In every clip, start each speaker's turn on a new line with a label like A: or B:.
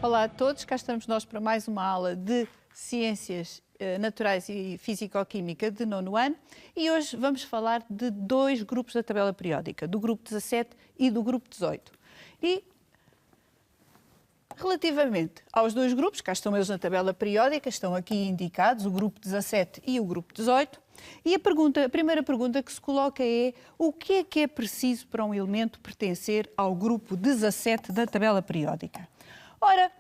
A: Olá a todos, cá estamos nós para mais uma aula de Ciências Naturais e Físico-Química de nono ano e hoje vamos falar de dois grupos da tabela periódica, do grupo 17 e do grupo 18. E relativamente aos dois grupos, cá estão eles na tabela periódica, estão aqui indicados, o grupo 17 e o grupo 18, e a primeira pergunta que se coloca é: o que é preciso para um elemento pertencer ao grupo 17 da tabela periódica? Ora,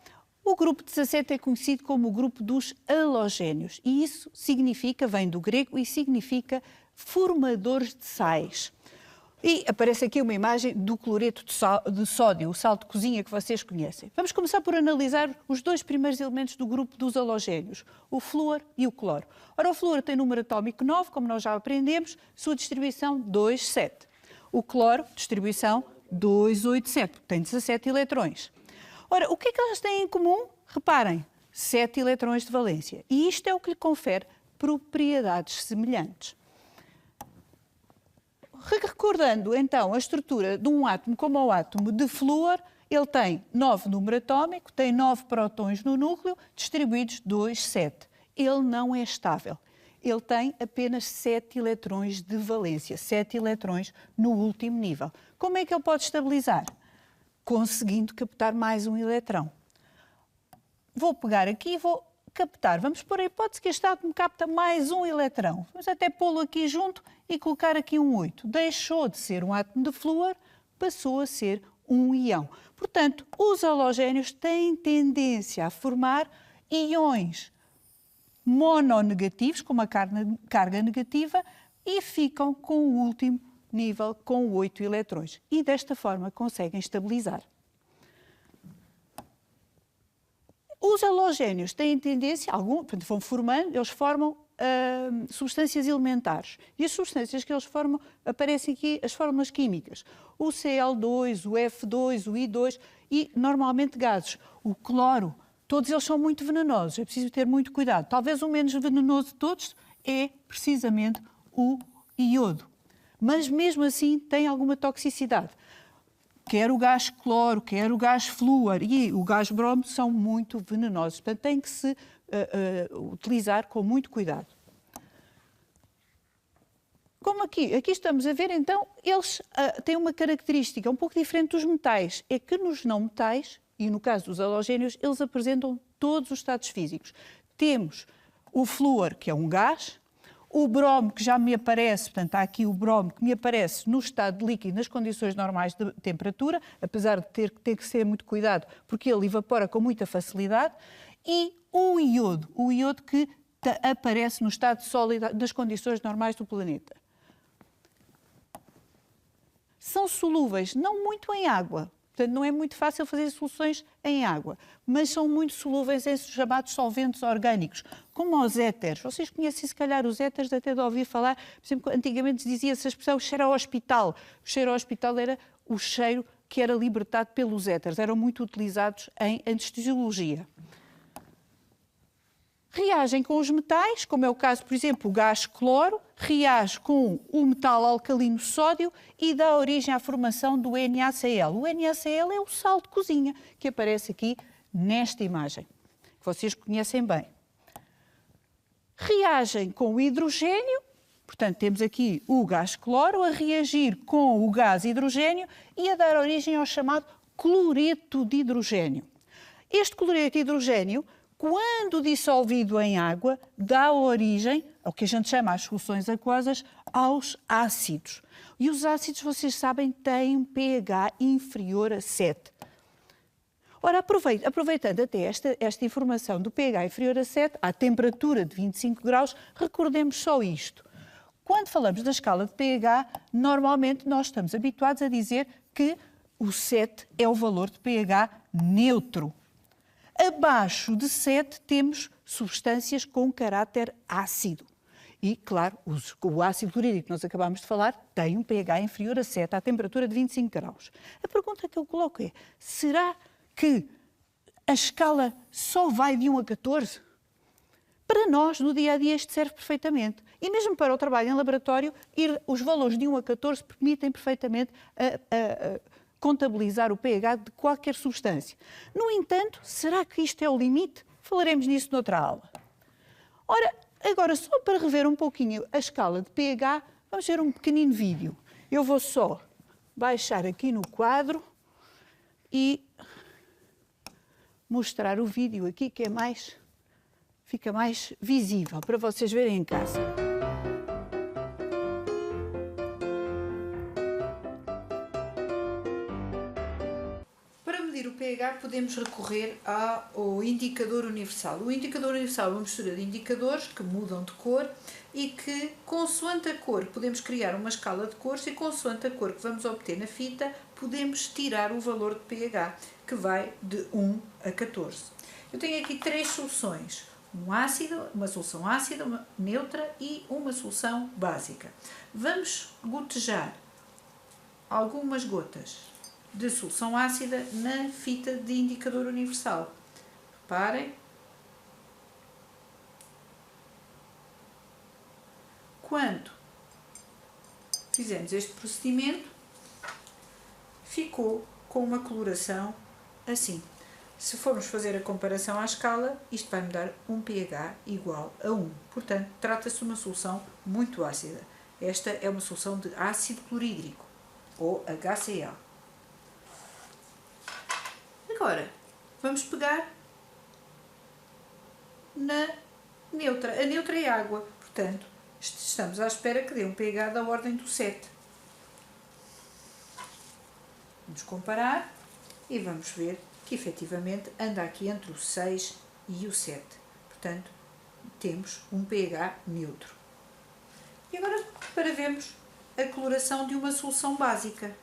A: o grupo 17 é conhecido como o grupo dos halogénios e isso significa, vem do grego e significa formadores de sais. E aparece aqui uma imagem do cloreto de sódio, o sal de cozinha que vocês conhecem. Vamos começar por analisar os dois primeiros elementos do grupo dos halogénios, o flúor e o cloro. Ora, o flúor tem número atómico 9, como nós já aprendemos, sua distribuição 2, 7. O cloro, distribuição 2, 8, 7, tem 17 eletrões. Ora, o que é que elas têm em comum? Reparem, 7 eletrões de valência. E isto é o que lhe confere propriedades semelhantes. Recordando, então, a estrutura de um átomo como o átomo de flúor, ele tem 9 número atómico, tem 9 prótons no núcleo, distribuídos 2, 7. Ele não é estável. Ele tem apenas 7 eletrões de valência, 7 eletrões no último nível. Como é que ele pode estabilizar? Conseguindo captar mais um eletrão. Vou pegar aqui e vou captar. Vamos pôr a hipótese que este átomo capta mais um eletrão. Vamos até pô-lo aqui junto e colocar aqui um 8. Deixou de ser um átomo de flúor, passou a ser um íon. Portanto, os halogénios têm tendência a formar íons mononegativos, com uma carga negativa, e ficam com o último nível com 8 eletrões. E desta forma conseguem estabilizar. Os halogénios têm tendência, vão formando, eles formam substâncias elementares. E as substâncias que eles formam, aparecem aqui as fórmulas químicas. O Cl2, o F2, o I2 e, normalmente, gases. O cloro, todos eles são muito venenosos, é preciso ter muito cuidado. Talvez o menos venenoso de todos é, precisamente, o iodo. Mas, mesmo assim, tem alguma toxicidade. Quer o gás cloro, quer o gás flúor e o gás bromo são muito venenosos. Portanto, tem que se utilizar com muito cuidado. Como aqui estamos a ver, então, eles têm uma característica um pouco diferente dos metais. É que nos não metais, e no caso dos halogénios, eles apresentam todos os estados físicos. Temos o flúor, que é um gás, o bromo, que já me aparece, portanto, há aqui o bromo que me aparece no estado de líquido, nas condições normais de temperatura, apesar de ter que ser muito cuidado, porque ele evapora com muita facilidade, e o iodo que aparece no estado sólido das condições normais do planeta. São solúveis, não muito em água. Portanto, não é muito fácil fazer soluções em água, mas são muito solúveis em chamados solventes orgânicos, como os éteres. Vocês conhecem, se calhar, os éteres, até de ouvir falar. Por exemplo, antigamente dizia-se a expressão cheiro ao hospital. O cheiro ao hospital era o cheiro que era libertado pelos éteres. Eram muito utilizados em anestesiologia. Reagem com os metais, como é o caso, por exemplo, o gás cloro, reage com o metal alcalino sódio e dá origem à formação do NaCl. O NaCl é o sal de cozinha, que aparece aqui nesta imagem, que vocês conhecem bem. Reagem com o hidrogênio, portanto, temos aqui o gás cloro a reagir com o gás hidrogênio e a dar origem ao chamado cloreto de hidrogênio. Este cloreto de hidrogênio, quando dissolvido em água, dá origem ao que a gente chama as soluções aquosas, aos ácidos. E os ácidos, vocês sabem, têm um pH inferior a 7. Ora, aproveitando até esta informação do pH inferior a 7, à temperatura de 25 graus, recordemos só isto. Quando falamos da escala de pH, normalmente nós estamos habituados a dizer que o 7 é o valor de pH neutro. Abaixo de 7 temos substâncias com caráter ácido. E, claro, o ácido clorídrico que nós acabámos de falar tem um pH inferior a 7, à temperatura de 25 graus. A pergunta que eu coloco é: será que a escala só vai de 1 a 14? Para nós, no dia-a-dia, isto serve perfeitamente. E mesmo para o trabalho em laboratório, os valores de 1 a 14 permitem perfeitamente contabilizar o pH de qualquer substância. No entanto, será que isto é o limite? Falaremos nisso noutra aula. Ora, agora, só para rever um pouquinho a escala de pH, vamos ver um pequenino vídeo. Eu vou só baixar aqui no quadro e mostrar o vídeo aqui, que fica mais visível para vocês verem em casa. Para medir o pH podemos recorrer ao indicador universal. O indicador universal é uma mistura de indicadores que mudam de cor e que, consoante a cor, podemos criar uma escala de cores e, consoante a cor que vamos obter na fita, podemos tirar o valor de pH, que vai de 1 a 14. Eu tenho aqui 3 soluções, uma solução ácida, uma neutra e uma solução básica. Vamos gotejar algumas gotas de solução ácida na fita de indicador universal. Reparem. Quando fizemos este procedimento, ficou com uma coloração assim. Se formos fazer a comparação à escala, isto vai me dar um pH igual a 1. Portanto, trata-se de uma solução muito ácida. Esta é uma solução de ácido clorídrico, ou HCl. Agora, vamos pegar na neutra. A neutra é água, portanto, estamos à espera que dê um pH da ordem do 7. Vamos comparar e vamos ver que efetivamente anda aqui entre o 6 e o 7. Portanto, temos um pH neutro. E agora, para vermos a coloração de uma solução básica.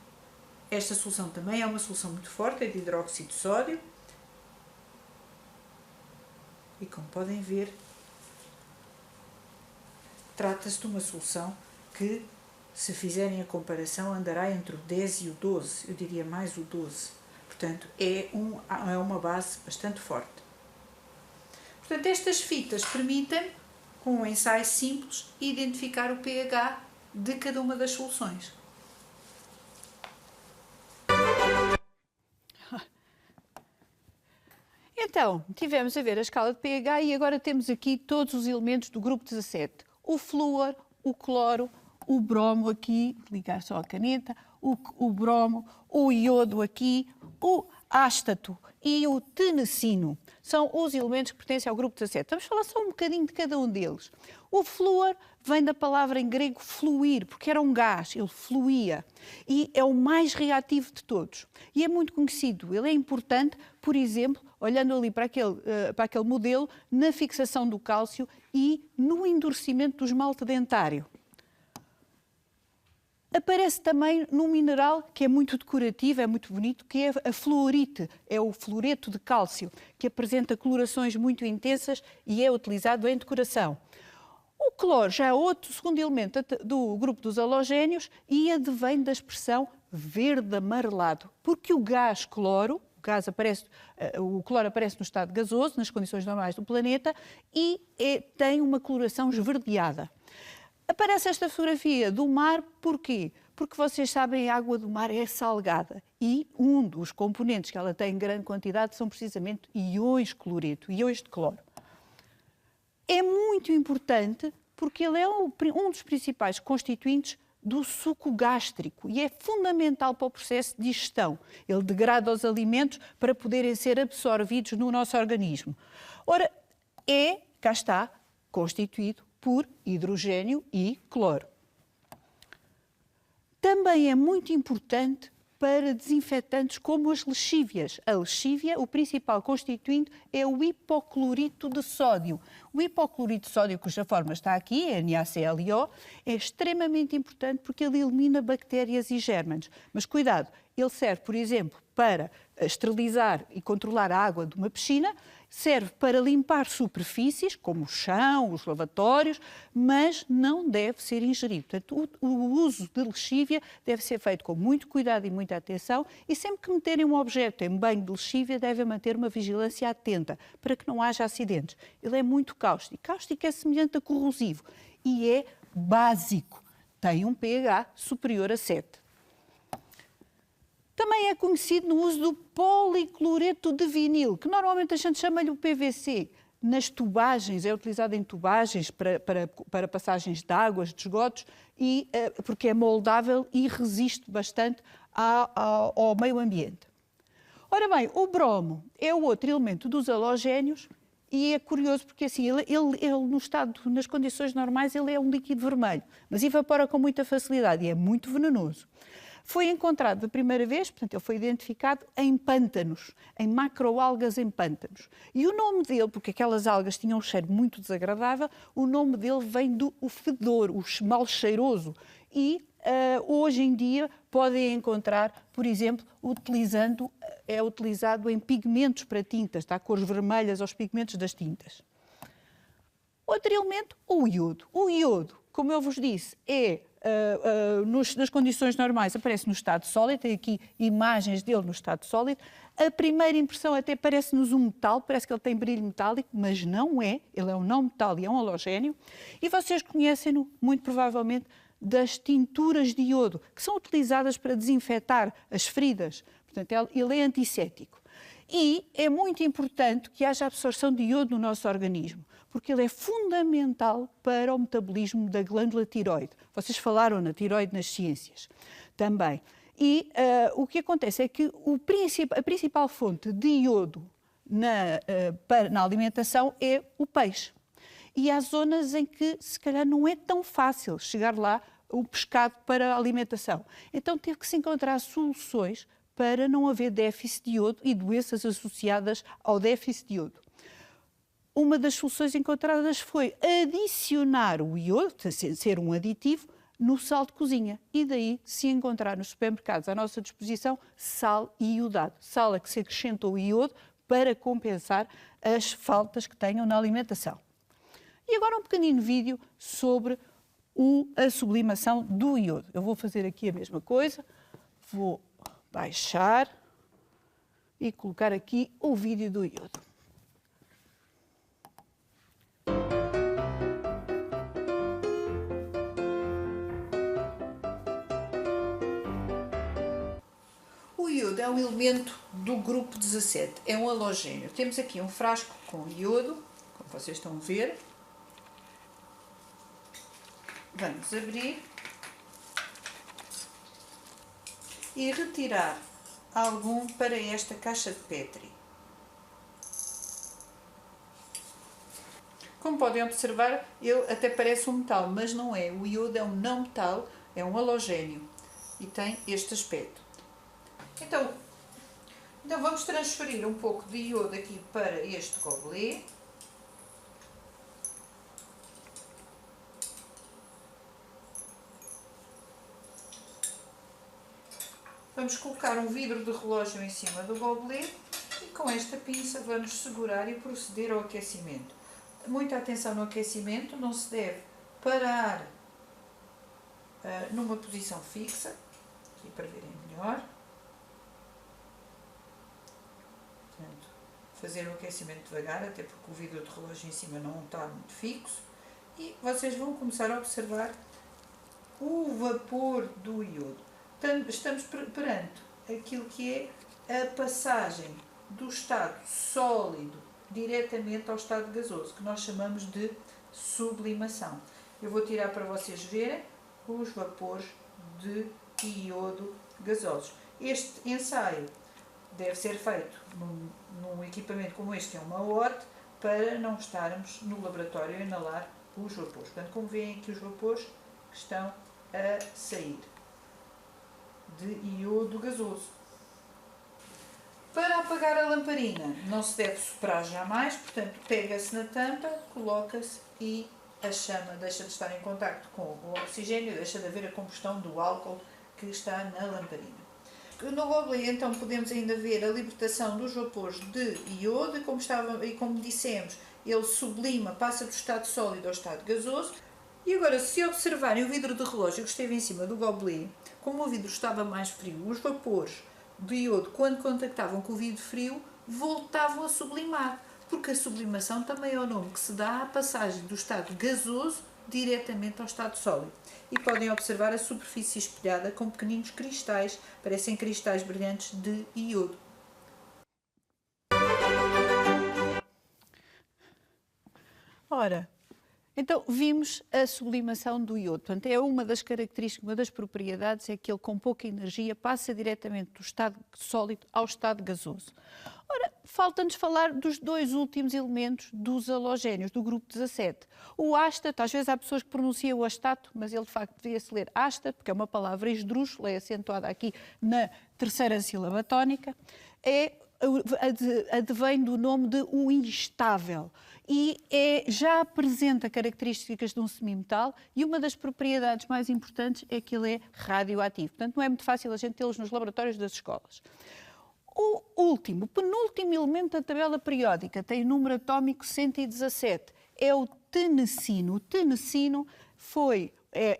A: Esta solução também é uma solução muito forte, é de hidróxido de sódio. E como podem ver, trata-se de uma solução que, se fizerem a comparação, andará entre o 10 e o 12, eu diria mais o 12. Portanto, é uma base bastante forte. Portanto, estas fitas permitem, com um ensaio simples, identificar o pH de cada uma das soluções. Então, tivemos a ver a escala de pH e agora temos aqui todos os elementos do grupo 17. O flúor, o cloro, o bromo aqui, ligar só a caneta, o bromo, o iodo aqui, o ástato e o tenecino. São os elementos que pertencem ao grupo 17. Vamos falar só um bocadinho de cada um deles. O flúor vem da palavra em grego fluir, porque era um gás, ele fluía. E é o mais reativo de todos. E é muito conhecido. Ele é importante, por exemplo, olhando ali para aquele modelo, na fixação do cálcio e no endurecimento do esmalte dentário. Aparece também num mineral que é muito decorativo, é muito bonito, que é a fluorite, é o fluoreto de cálcio, que apresenta colorações muito intensas e é utilizado em decoração. O cloro já é outro segundo elemento do grupo dos halogénios e advém da expressão verde amarelado, porque o gás cloro, o cloro aparece no estado gasoso, nas condições normais do planeta, e tem uma coloração esverdeada. Aparece esta fotografia do mar, porquê? Porque vocês sabem, a água do mar é salgada e um dos componentes que ela tem em grande quantidade são precisamente íons cloreto, íons de cloro. É muito importante porque ele é um dos principais constituintes do suco gástrico e é fundamental para o processo de digestão. Ele degrada os alimentos para poderem ser absorvidos no nosso organismo. Ora, cá está, constituído por hidrogênio e cloro. Também é muito importante para desinfetantes como as lexívias. A lexívia, o principal constituinte é o hipoclorito de sódio. O hipoclorito de sódio, cuja forma está aqui, NaClO, é extremamente importante porque ele elimina bactérias e gérmenes. Mas cuidado, ele serve, por exemplo, para esterilizar e controlar a água de uma piscina, serve para limpar superfícies, como o chão, os lavatórios, mas não deve ser ingerido. Portanto, o uso de lexívia deve ser feito com muito cuidado e muita atenção e sempre que meterem um objeto em banho de lexívia, devem manter uma vigilância atenta para que não haja acidentes. Ele é muito cáustico. Cáustico é semelhante a corrosivo e é básico. Tem um pH superior a 7. Também é conhecido no uso do policloreto de vinil, que normalmente a gente chama-lhe o PVC. Nas tubagens, é utilizado em tubagens para passagens de águas, de esgotos, porque é moldável e resiste bastante ao meio ambiente. Ora bem, o bromo é o outro elemento dos halogénios e é curioso porque assim, ele no estado, nas condições normais, ele é um líquido vermelho, mas evapora com muita facilidade e é muito venenoso. Foi encontrado a primeira vez, portanto, ele foi identificado em pântanos, em macroalgas em pântanos. E o nome dele, porque aquelas algas tinham um cheiro muito desagradável, o nome dele vem do fedor, o mal cheiroso. E hoje em dia podem encontrar, por exemplo, é utilizado em pigmentos para tintas, tá? Cores vermelhas aos pigmentos das tintas. Outro elemento, o iodo. O iodo, como eu vos disse, nas condições normais aparece no estado sólido, tem aqui imagens dele no estado sólido. A primeira impressão até parece-nos um metal, parece que ele tem brilho metálico, mas não é, ele é um não metal e é um halogénio. E vocês conhecem-no, muito provavelmente, das tinturas de iodo, que são utilizadas para desinfetar as feridas. Portanto, ele é antisséptico. E é muito importante que haja absorção de iodo no nosso organismo, porque ele é fundamental para o metabolismo da glândula tiroide. Vocês falaram na tiroide nas ciências também. E o que acontece é que a principal fonte de iodo na alimentação é o peixe. E há zonas em que, se calhar, não é tão fácil chegar lá o pescado para a alimentação. Então, teve que se encontrar soluções para não haver déficit de iodo e doenças associadas ao déficit de iodo. Uma das soluções encontradas foi adicionar o iodo, ser um aditivo, no sal de cozinha. E daí se encontrar nos supermercados à nossa disposição sal iodado. Sal a que se acrescentou o iodo para compensar as faltas que tenham na alimentação. E agora um pequenino vídeo sobre a sublimação do iodo. Eu vou fazer aqui a mesma coisa, vou baixar e colocar aqui o vídeo do iodo. O iodo é um elemento do grupo 17, é um halogénio. Temos aqui um frasco com iodo, como vocês estão a ver. Vamos abrir e retirar algum para esta caixa de Petri. Como podem observar, ele até parece um metal, mas não é. O iodo é um não metal, é um halogénio e tem este aspecto. Então vamos transferir um pouco de iodo aqui para este gobelet. Vamos colocar um vidro de relógio em cima do gobelet e com esta pinça vamos segurar e proceder ao aquecimento. Muita atenção no aquecimento, não se deve parar numa posição fixa, aqui para verem melhor. Portanto, fazer o aquecimento devagar, até porque o vidro de relógio em cima não está muito fixo. E vocês vão começar a observar o vapor do iodo. Estamos perante aquilo que é a passagem do estado sólido diretamente ao estado gasoso, que nós chamamos de sublimação. Eu vou tirar para vocês verem os vapores de iodo gasosos. Este ensaio deve ser feito num equipamento como este, que é uma ORT, para não estarmos no laboratório a inalar os vapores. Portanto, como veem aqui os vapores que estão a sair de iodo gasoso. Para apagar a lamparina não se deve soprar jamais, portanto pega-se na tampa, coloca-se e a chama deixa de estar em contacto com o oxigênio, deixa de haver a combustão do álcool que está na lamparina. No gobelet então podemos ainda ver a libertação dos vapores de iodo e como dissemos, ele sublima, passa do estado sólido ao estado gasoso. E agora, se observarem o vidro de relógio que esteve em cima do gobelet, como o vidro estava mais frio, os vapores de iodo, quando contactavam com o vidro frio, voltavam a sublimar, porque a sublimação também é o nome que se dá à passagem do estado gasoso diretamente ao estado sólido. E podem observar a superfície espelhada com pequeninos cristais, parecem cristais brilhantes de iodo. Ora, então vimos a sublimação do iodo. Portanto, é uma das características, uma das propriedades é que ele com pouca energia passa diretamente do estado sólido ao estado gasoso. Ora, falta-nos falar dos dois últimos elementos dos halogénios, do grupo 17. O ástato, às vezes há pessoas que pronunciam o astato, mas ele de facto devia-se ler ástato, porque é uma palavra esdrúxula, é acentuada aqui na terceira sílaba tónica, advém do nome de o instável e já apresenta características de um semimetal e uma das propriedades mais importantes é que ele é radioativo. Portanto, não é muito fácil a gente tê-los nos laboratórios das escolas. O penúltimo elemento da tabela periódica tem o número atómico 117, é o tenecino. O tenecino é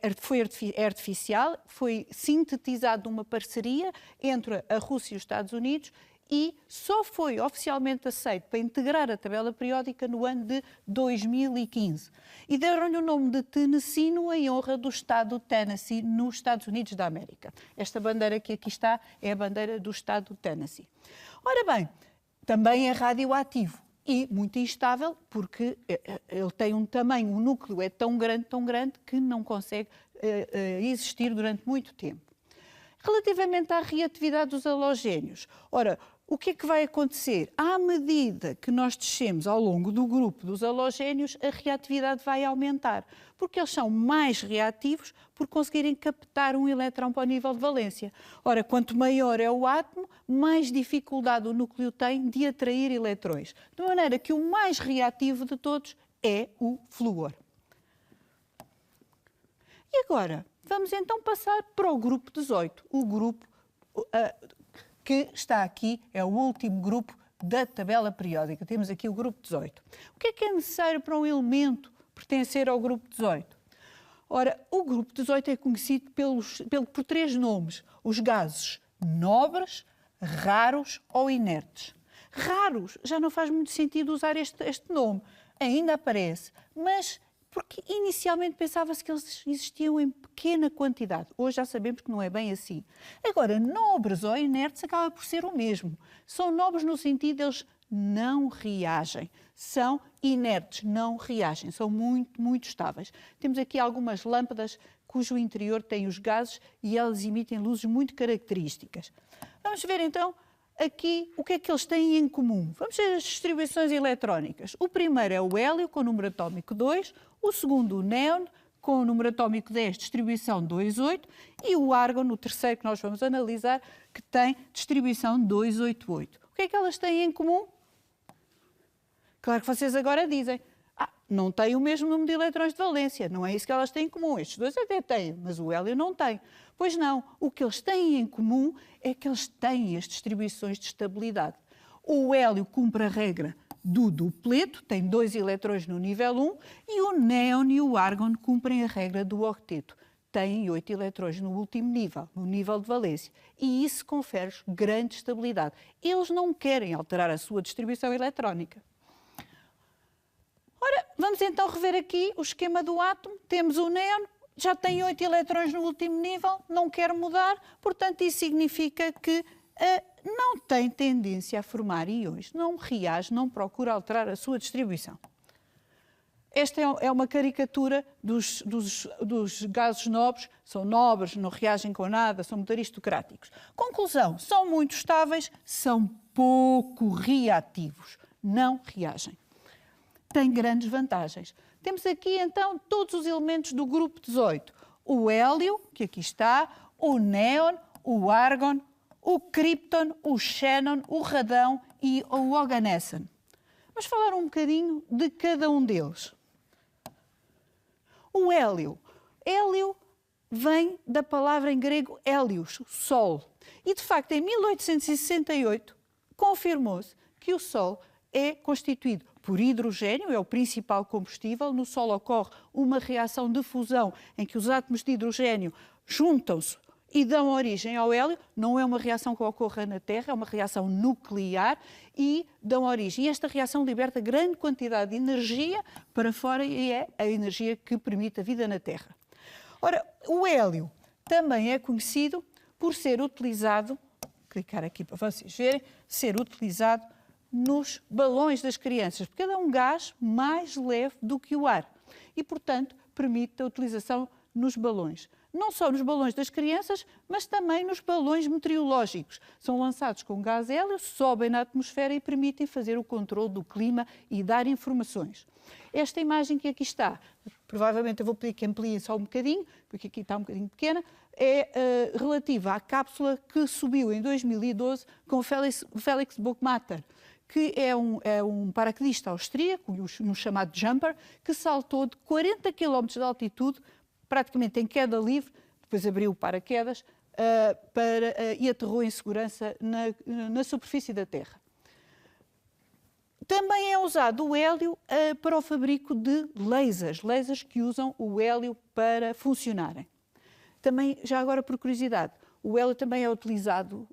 A: artificial, foi sintetizado numa parceria entre a Rússia e os Estados Unidos e só foi oficialmente aceito para integrar a tabela periódica no ano de 2015. E deram-lhe o nome de tenecino em honra do estado do Tennessee, nos Estados Unidos da América. Esta bandeira que aqui está é a bandeira do estado do Tennessee. Ora bem, também é radioativo e muito instável, porque ele tem um tamanho, o núcleo é tão grande, que não consegue existir durante muito tempo. Relativamente à reatividade dos halogénios, ora, o que é que vai acontecer? À medida que nós descemos ao longo do grupo dos halogénios, a reatividade vai aumentar, porque eles são mais reativos por conseguirem captar um elétron para o nível de valência. Ora, quanto maior é o átomo, mais dificuldade o núcleo tem de atrair eletrões. De maneira que o mais reativo de todos é o flúor. E agora, vamos então passar para o grupo 18. O grupo que está aqui é o último grupo da tabela periódica. Temos aqui o grupo 18. O que é necessário para um elemento pertencer ao grupo 18? Ora, o grupo 18 é conhecido por três nomes. Os gases nobres, raros ou inertes. Raros, já não faz muito sentido usar este nome. Ainda aparece, mas porque inicialmente pensava-se que eles existiam em pequena quantidade. Hoje já sabemos que não é bem assim. Agora, nobres ou inertes acaba por ser o mesmo. São nobres no sentido de eles não reagem. São inertes, não reagem. São muito, muito estáveis. Temos aqui algumas lâmpadas cujo interior tem os gases e elas emitem luzes muito características. Vamos ver então aqui o que é que eles têm em comum. Vamos ver as distribuições eletrónicas. O primeiro é o hélio, com o número atómico 2, o segundo o néon, com o número atómico 10, distribuição 2,8, e o argon, o terceiro que nós vamos analisar, que tem distribuição 2,88. O que é que elas têm em comum? Claro que vocês agora dizem, não têm o mesmo número de eletrões de valência, não é isso que elas têm em comum. Estes dois até têm, mas o hélio não tem. Pois não, o que eles têm em comum é que eles têm as distribuições de estabilidade. O hélio cumpre a regra do dupleto, tem 2 eletrões no nível 1, e o néon e o argon cumprem a regra do octeto, têm 8 eletrões no último nível, no nível de valência, e isso confere grande estabilidade. Eles não querem alterar a sua distribuição eletrónica. Ora, vamos então rever aqui o esquema do átomo. Temos o néon, já tem 8 eletrões no último nível, não quer mudar, portanto isso significa que não tem tendência a formar íons, não reage, não procura alterar a sua distribuição. Esta é uma caricatura dos gases nobres, são nobres, não reagem com nada, são muito aristocráticos. Conclusão, são muito estáveis, são pouco reativos, não reagem. Tem grandes vantagens. Temos aqui, então, todos os elementos do grupo 18. O hélio, que aqui está, o néon, o argon, o cripton, o xenon, o radão e o oganesson. Vamos falar um bocadinho de cada um deles. O hélio. Hélio vem da palavra em grego hélios, sol. E, de facto, em 1868, confirmou-se que o Sol é constituído por hidrogênio, é o principal combustível. No Sol ocorre uma reação de fusão em que os átomos de hidrogênio juntam-se e dão origem ao hélio. Não é uma reação que ocorra na Terra, é uma reação nuclear e dão origem. E esta reação liberta grande quantidade de energia para fora e é a energia que permite a vida na Terra. Ora, o hélio também é conhecido por ser utilizado, vou clicar aqui para vocês verem, ser utilizado nos balões das crianças, porque ele é um gás mais leve do que o ar e, portanto, permite a utilização nos balões. Não só nos balões das crianças, mas também nos balões meteorológicos. São lançados com gás hélio, sobem na atmosfera e permitem fazer o controle do clima e dar informações. Esta imagem que aqui está, provavelmente eu vou pedir que ampliem só um bocadinho, porque aqui está um bocadinho pequena, é relativa à cápsula que subiu em 2012 com o Felix Buchmacher, que é um paraquedista austríaco, um chamado jumper, que saltou de 40 km de altitude, praticamente em queda livre, depois abriu o paraquedas e aterrou em segurança na superfície da Terra. Também é usado o hélio para o fabrico de lasers que usam o hélio para funcionarem. Também, já agora por curiosidade, o hélio também é utilizado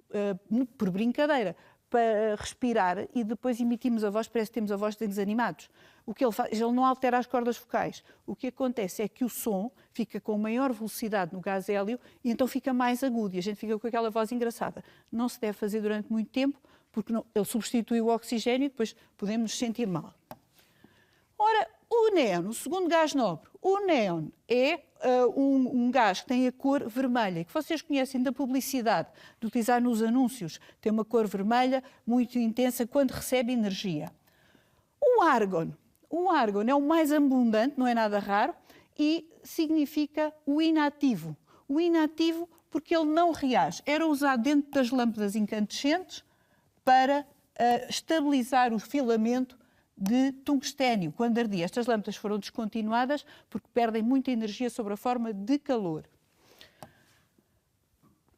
A: por brincadeira para respirar e depois emitimos a voz, parece que temos a voz de desenhos animados. O que ele faz, ele não altera as cordas vocais. O que acontece é que o som fica com maior velocidade no gás hélio e então fica mais agudo e a gente fica com aquela voz engraçada. Não se deve fazer durante muito tempo porque ele substitui o oxigênio e depois podemos nos sentir mal. Ora, o néon, o segundo gás nobre. O néon é um gás que tem a cor vermelha, que vocês conhecem da publicidade, de utilizar nos anúncios. Tem uma cor vermelha muito intensa quando recebe energia. O argon é o mais abundante, não é nada raro, e significa o inativo. O inativo porque ele não reage. Era usado dentro das lâmpadas incandescentes para estabilizar o filamento de tungstênio, quando ardia. Estas lâmpadas foram descontinuadas porque perdem muita energia sob a forma de calor.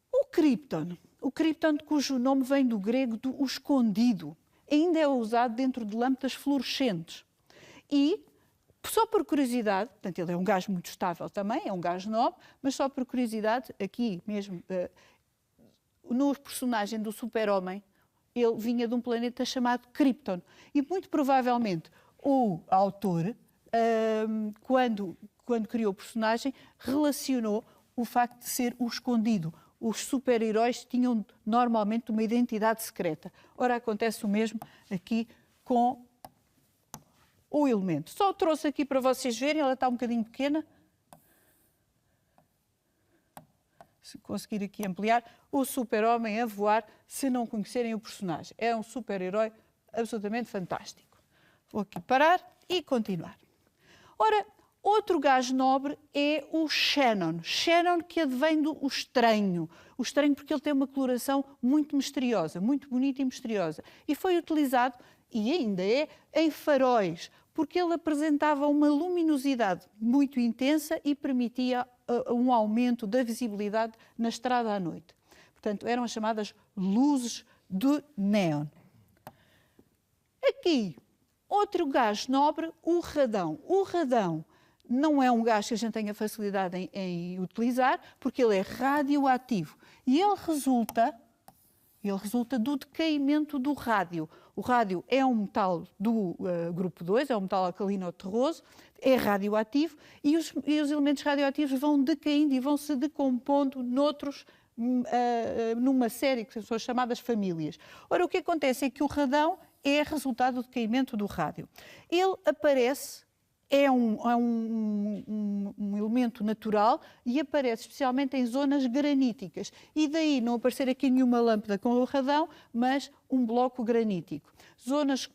A: O cripton, cujo nome vem do grego do escondido, ainda é usado dentro de lâmpadas fluorescentes. E, só por curiosidade, portanto, ele é um gás muito estável também, é um gás nobre, mas só por curiosidade, aqui mesmo, no personagem do Super-Homem, ele vinha de um planeta chamado Krypton. E muito provavelmente o autor, quando criou o personagem, relacionou o facto de ser o escondido. Os super-heróis tinham normalmente uma identidade secreta. Ora, acontece o mesmo aqui com o elemento. Só o trouxe aqui para vocês verem, ela está um bocadinho pequena. Se conseguir aqui ampliar, o Super-Homem a voar, se não conhecerem o personagem. É um super-herói absolutamente fantástico. Vou aqui parar e continuar. Ora, outro gás nobre é o xenon. Xenon que advém do estranho. O estranho porque ele tem uma coloração muito misteriosa, muito bonita e misteriosa. E foi utilizado, e ainda é, em faróis, porque ele apresentava uma luminosidade muito intensa e permitia um aumento da visibilidade na estrada à noite. Portanto, eram as chamadas luzes de néon. Aqui, outro gás nobre, o radão. O radão não é um gás que a gente tenha facilidade em utilizar, porque ele é radioativo. E ele resulta do decaimento do rádio. O rádio é um metal do grupo 2, é um metal alcalino terroso, é radioativo e os elementos radioativos vão decaindo e vão se decompondo numa série que são chamadas famílias. Ora, o que acontece é que o radão é resultado do decaimento do rádio. Ele aparece, é um elemento natural e aparece especialmente em zonas graníticas. E daí não aparecer aqui nenhuma lâmpada com o radão, mas um bloco granítico. Zonas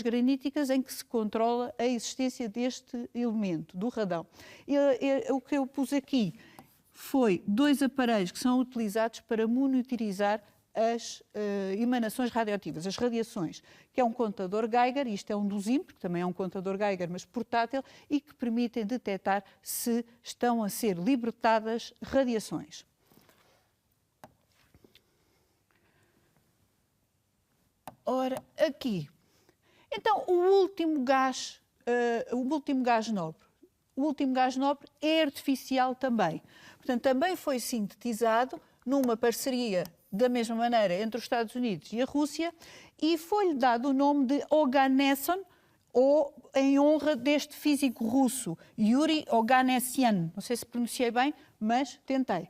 A: graníticas em que se controla a existência deste elemento, do radão. O que eu pus aqui foi 2 aparelhos que são utilizados para monitorizar as emanações radioativas, as radiações, que é um contador Geiger, isto é um dosímetro, que também é um contador Geiger, mas portátil, e que permitem detectar se estão a ser libertadas radiações. Ora, aqui. Então, o último gás nobre. o último gás nobre é artificial também. Portanto, também foi sintetizado numa parceria da mesma maneira entre os Estados Unidos e a Rússia e foi-lhe dado o nome de Oganesson, ou em honra deste físico russo, Yuri Oganessian. Não sei se pronunciei bem, mas tentei.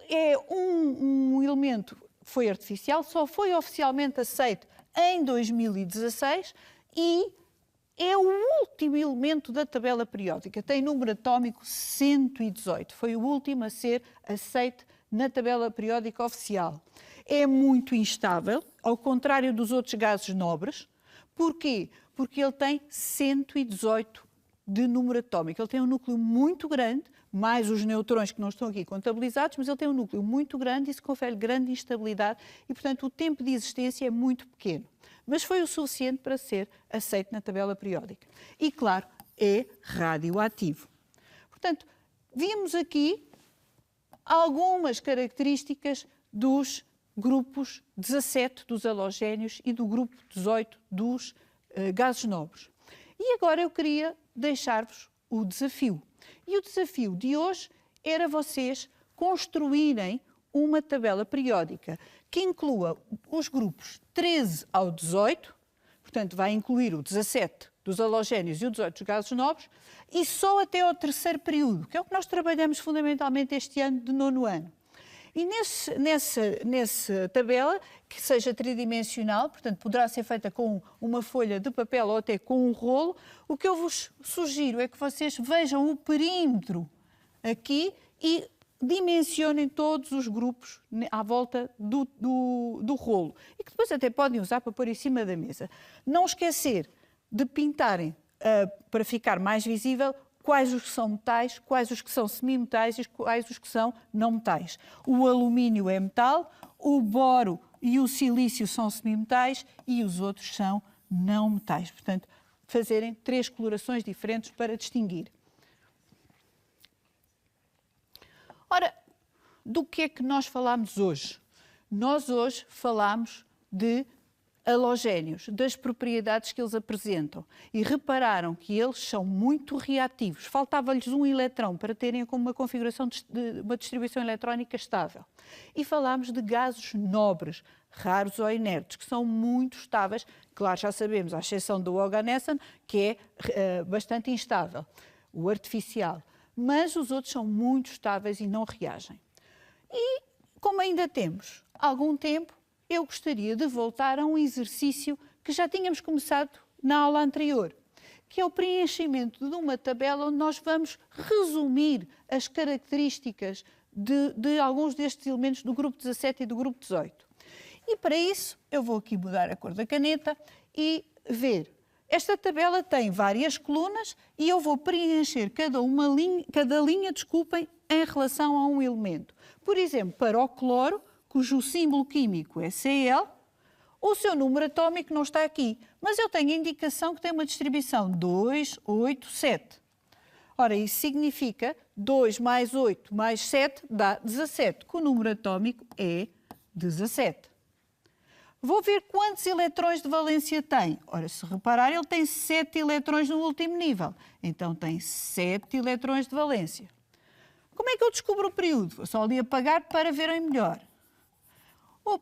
A: É um elemento que foi artificial, só foi oficialmente aceito em 2016 e é o último elemento da tabela periódica. Tem número atómico 118. Foi o último a ser aceito na tabela periódica oficial. É muito instável, ao contrário dos outros gases nobres. Porquê? Porque ele tem 118 de número atómico. Ele tem um núcleo muito grande, mais os neutrões que não estão aqui contabilizados, mas ele tem um núcleo muito grande e isso confere grande instabilidade e, portanto, o tempo de existência é muito pequeno. Mas foi o suficiente para ser aceito na tabela periódica. E, claro, é radioativo. Portanto, vimos aqui algumas características dos grupos 17 dos halogénios e do grupo 18 dos gases nobres. E agora eu queria deixar-vos o desafio. E o desafio de hoje era vocês construírem uma tabela periódica que inclua os grupos 13 ao 18, portanto vai incluir o 17 dos halogénios e o 18 dos gases nobres, e só até ao terceiro período, que é o que nós trabalhamos fundamentalmente este ano de 9º ano. E nessa tabela, que seja tridimensional, portanto poderá ser feita com uma folha de papel ou até com um rolo, o que eu vos sugiro é que vocês vejam o perímetro aqui e dimensionem todos os grupos à volta do rolo. E que depois até podem usar para pôr em cima da mesa. Não esquecer de pintarem, para ficar mais visível, quais os que são metais, quais os que são semimetais e quais os que são não metais. O alumínio é metal, o boro e o silício são semimetais e os outros são não metais. Portanto, fazerem 3 colorações diferentes para distinguir. Ora, do que é que nós falámos hoje? Nós hoje falámos de halogénios, das propriedades que eles apresentam. E repararam que eles são muito reativos. Faltava-lhes um eletrão para terem como uma configuração de uma distribuição eletrónica estável. E falámos de gases nobres, raros ou inertes, que são muito estáveis. Claro, já sabemos, à exceção do Oganesson, que é bastante instável, o artificial. Mas os outros são muito estáveis e não reagem. E, como ainda temos algum tempo, eu gostaria de voltar a um exercício que já tínhamos começado na aula anterior, que é o preenchimento de uma tabela onde nós vamos resumir as características de alguns destes elementos do grupo 17 e do grupo 18. E para isso, eu vou aqui mudar a cor da caneta e ver. Esta tabela tem várias colunas e eu vou preencher cada linha, em relação a um elemento. Por exemplo, para o cloro, cujo símbolo químico é Cl, o seu número atómico não está aqui, mas eu tenho a indicação que tem uma distribuição 2, 8, 7. Ora, isso significa 2 mais 8 mais 7 dá 17, que o número atómico é 17. Vou ver quantos eletrões de valência tem. Ora, se reparar, ele tem 7 eletrões no último nível. Então, tem 7 eletrões de valência. Como é que eu descubro o período? Vou só ali apagar para verem melhor. O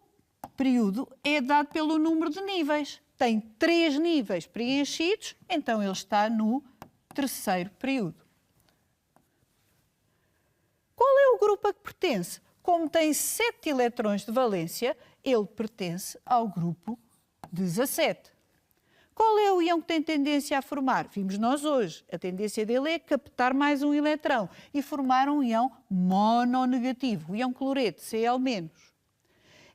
A: período é dado pelo número de níveis. Tem 3 níveis preenchidos, então ele está no terceiro período. Qual é o grupo a que pertence? Como tem 7 eletrões de valência, ele pertence ao grupo 17. Qual é o íon que tem tendência a formar? Vimos nós hoje. A tendência dele é captar mais um eletrão e formar um íon mononegativo, o íon cloreto, Cl-.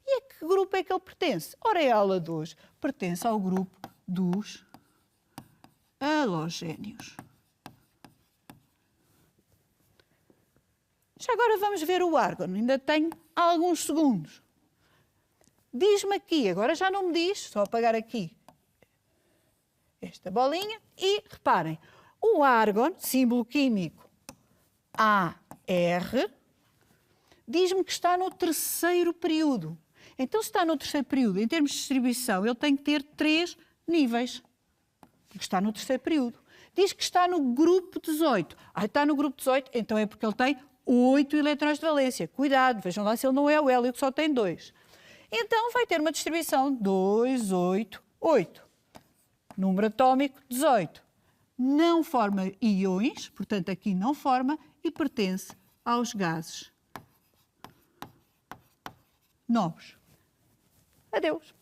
A: E a que grupo é que ele pertence? Ora, é a aula de hoje. Pertence ao grupo dos halogénios. Já agora vamos ver o argon. Ainda tenho alguns segundos. Diz-me aqui, agora já não me diz, só apagar aqui esta bolinha e reparem, o argon, símbolo químico AR, diz-me que está no terceiro período. Então, se está no terceiro período, em termos de distribuição, ele tem que ter 3 níveis, porque está no terceiro período. Diz que está no grupo 18. Está no grupo 18, então é porque ele tem 8 eletrões de valência. Cuidado, vejam lá se ele não é o hélio que só tem 2. Então vai ter uma distribuição 2, 8, 8. Número atómico 18. Não forma íons, portanto aqui não forma, e pertence aos gases nobres. Adeus.